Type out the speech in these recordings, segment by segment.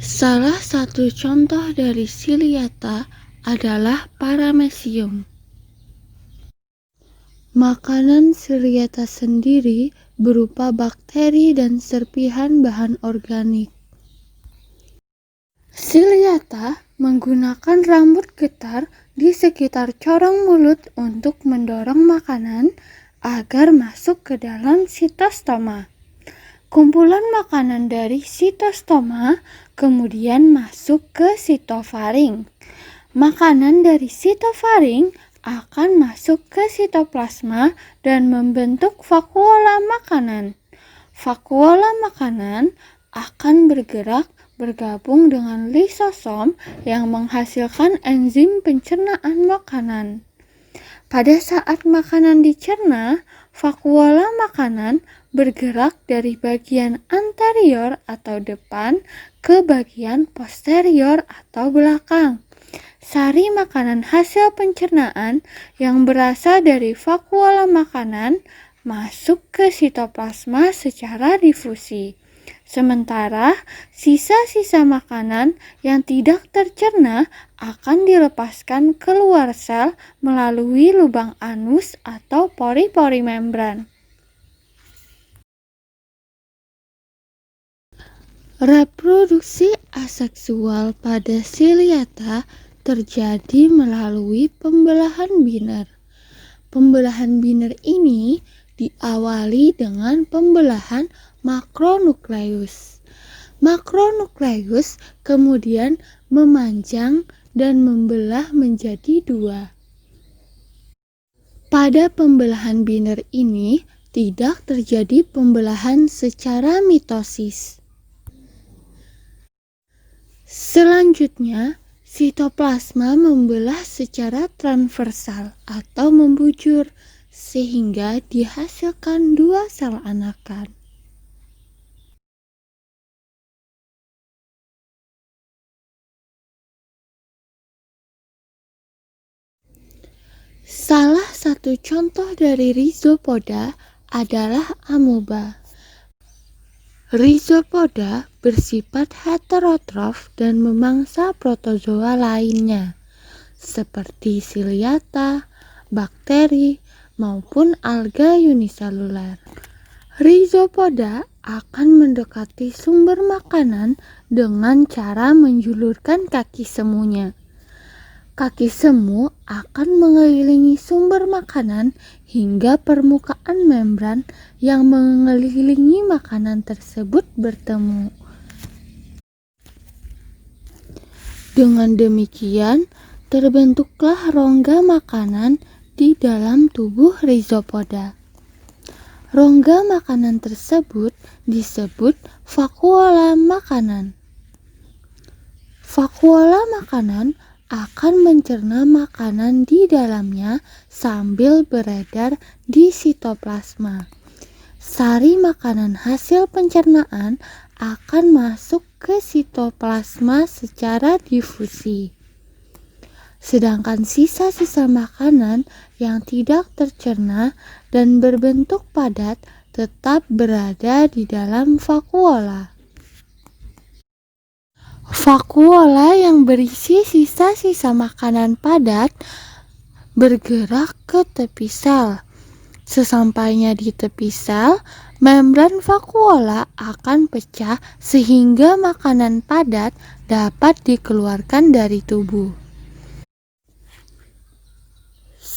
Salah satu contoh dari Siliata adalah paramecium. Makanan Siliata sendiri berupa bakteri dan serpihan bahan organik. Siliata menggunakan rambut getar di sekitar corong mulut untuk mendorong makanan agar masuk ke dalam sitostoma. Kumpulan makanan dari sitostoma kemudian masuk ke sitofaring. Makanan dari sitofaring akan masuk ke sitoplasma dan membentuk vakuola makanan. Vakuola makanan akan bergabung dengan lisosom yang menghasilkan enzim pencernaan makanan. Pada saat makanan dicerna, vakuola makanan bergerak dari bagian anterior atau depan ke bagian posterior atau belakang. Sari makanan hasil pencernaan yang berasal dari vakuola makanan masuk ke sitoplasma secara difusi. Sementara sisa-sisa makanan yang tidak tercerna akan dilepaskan keluar sel melalui lubang anus atau pori-pori membran. Reproduksi aseksual pada Siliata terjadi melalui pembelahan biner. Pembelahan biner ini diawali dengan pembelahan makronukleus. Makronukleus kemudian memanjang dan membelah menjadi dua. Pada pembelahan biner ini tidak terjadi pembelahan secara mitosis. Selanjutnya, sitoplasma membelah secara transversal atau membujur sehingga dihasilkan dua sel anakan. Salah satu contoh dari rhizopoda adalah amoeba. Rhizopoda bersifat heterotrof dan memangsa protozoa lainnya, seperti Siliata, bakteri, maupun alga uniseluler. Rhizopoda akan mendekati sumber makanan dengan cara menjulurkan kaki semunya. Kaki semu akan mengelilingi sumber makanan hingga permukaan membran yang mengelilingi makanan tersebut bertemu. Dengan demikian, terbentuklah rongga makanan di dalam tubuh rhizopoda. Rongga makanan tersebut disebut vakuola makanan. Vakuola makanan akan mencerna makanan di dalamnya sambil beredar di sitoplasma. Sari makanan hasil pencernaan akan masuk ke sitoplasma secara difusi. Sedangkan sisa-sisa makanan yang tidak tercerna dan berbentuk padat tetap berada di dalam vakuola. Vakuola yang berisi sisa-sisa makanan padat bergerak ke tepi sel. Sesampainya di tepi sel, membran vakuola akan pecah sehingga makanan padat dapat dikeluarkan dari tubuh.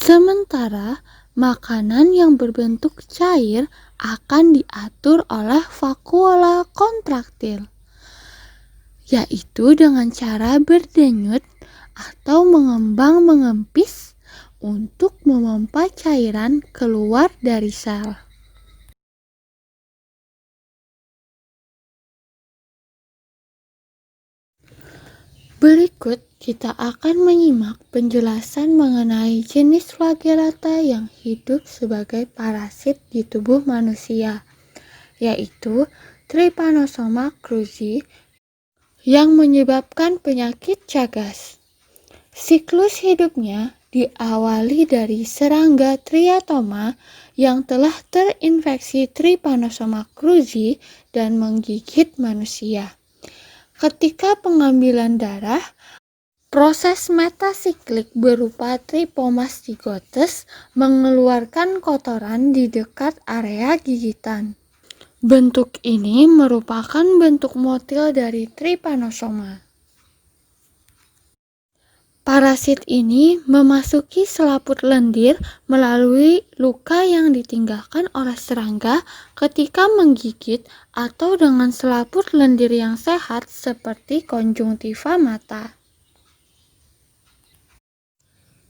Sementara makanan yang berbentuk cair akan diatur oleh vakuola kontraktil, yaitu dengan cara berdenyut atau mengembang mengempis untuk memompa cairan keluar dari sel. Berikut kita akan menyimak penjelasan mengenai jenis flagellata yang hidup sebagai parasit di tubuh manusia, yaitu Trypanosoma cruzi yang menyebabkan penyakit Chagas. Siklus hidupnya diawali dari serangga Triatoma yang telah terinfeksi Trypanosoma cruzi dan menggigit manusia. Ketika pengambilan darah, proses metasiklik berupa tripomastigotes mengeluarkan kotoran di dekat area gigitan. Bentuk ini merupakan bentuk motil dari trypanosoma. Parasit ini memasuki selaput lendir melalui luka yang ditinggalkan oleh serangga ketika menggigit atau dengan selaput lendir yang sehat seperti konjungtiva mata.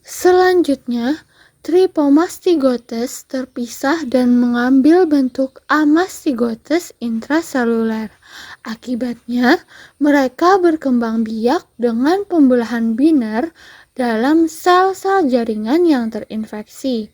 Selanjutnya, tripomastigotes terpisah dan mengambil bentuk amastigotes intraseluler. Akibatnya, mereka berkembang biak dengan pembelahan biner dalam sel-sel jaringan yang terinfeksi.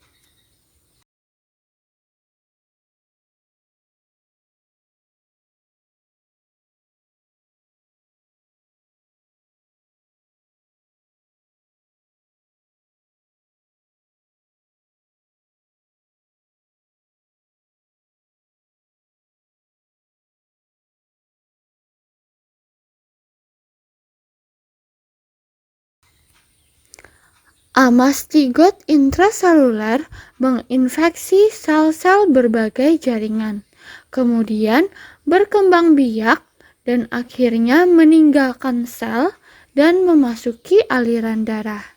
Amastigot intraseluler menginfeksi sel-sel berbagai jaringan, kemudian berkembang biak dan akhirnya meninggalkan sel dan memasuki aliran darah.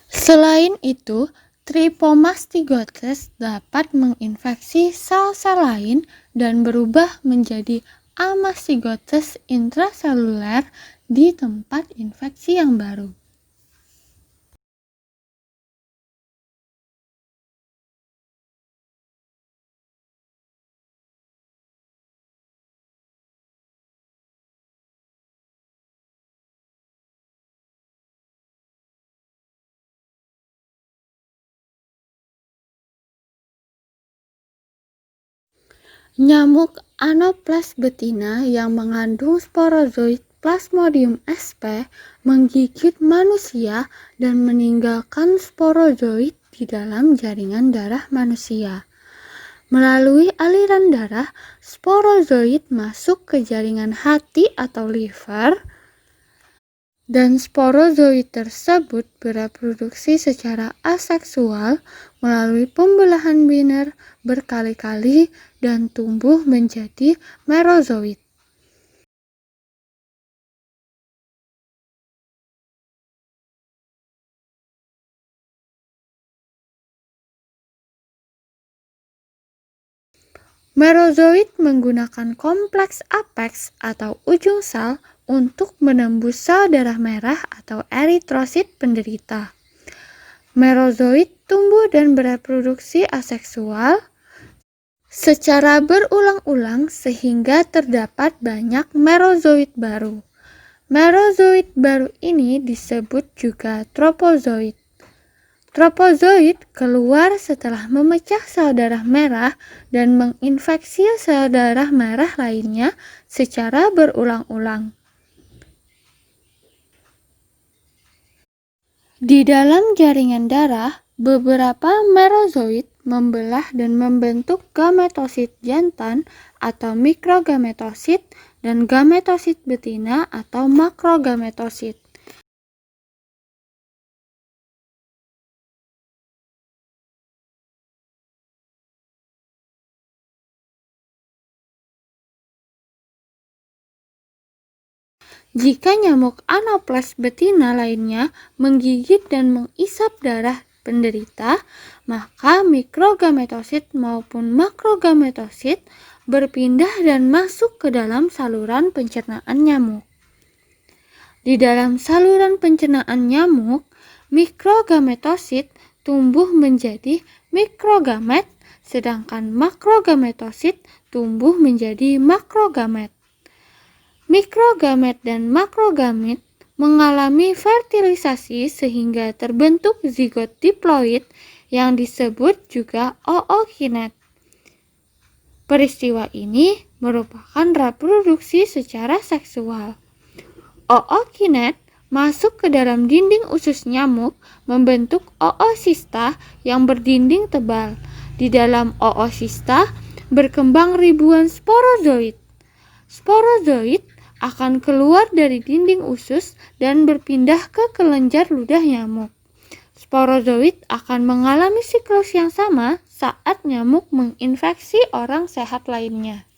Selain itu, tripomastigotes dapat menginfeksi sel-sel lain dan berubah menjadi amastigotes intraseluler di tempat infeksi yang baru. Nyamuk Anopheles betina yang mengandung sporozoid Plasmodium sp menggigit manusia dan meninggalkan sporozoid di dalam jaringan darah manusia. Melalui aliran darah, sporozoid masuk ke jaringan hati atau liver, dan sporozoid tersebut bereproduksi secara aseksual melalui pembelahan biner berkali-kali dan tumbuh menjadi merozoid. Merozoid menggunakan kompleks apeks atau ujung sel untuk menembus sel darah merah atau eritrosit penderita. Merozoid tumbuh dan bereproduksi aseksual secara berulang-ulang sehingga terdapat banyak merozoid baru. Merozoid baru ini disebut juga tropozoid. Tropozoid keluar setelah memecah sel darah merah dan menginfeksi sel darah merah lainnya secara berulang-ulang. Di dalam jaringan darah, beberapa merozoid membelah dan membentuk gametosit jantan atau mikrogametosit dan gametosit betina atau makrogametosit. Jika nyamuk Anopheles betina lainnya menggigit dan mengisap darah penderita, maka mikrogametosit maupun makrogametosit berpindah dan masuk ke dalam saluran pencernaan nyamuk. Di dalam saluran pencernaan nyamuk, mikrogametosit tumbuh menjadi mikrogamet, sedangkan makrogametosit tumbuh menjadi makrogamet. Mikrogamet dan makrogamet mengalami fertilisasi sehingga terbentuk zigot diploid yang disebut juga ookinet. Peristiwa ini merupakan reproduksi secara seksual. Ookinet masuk ke dalam dinding usus nyamuk membentuk oosista yang berdinding tebal. Di dalam oosista berkembang ribuan sporozoid. Sporozoid akan keluar dari dinding usus dan berpindah ke kelenjar ludah nyamuk. Sporozoid akan mengalami siklus yang sama saat nyamuk menginfeksi orang sehat lainnya.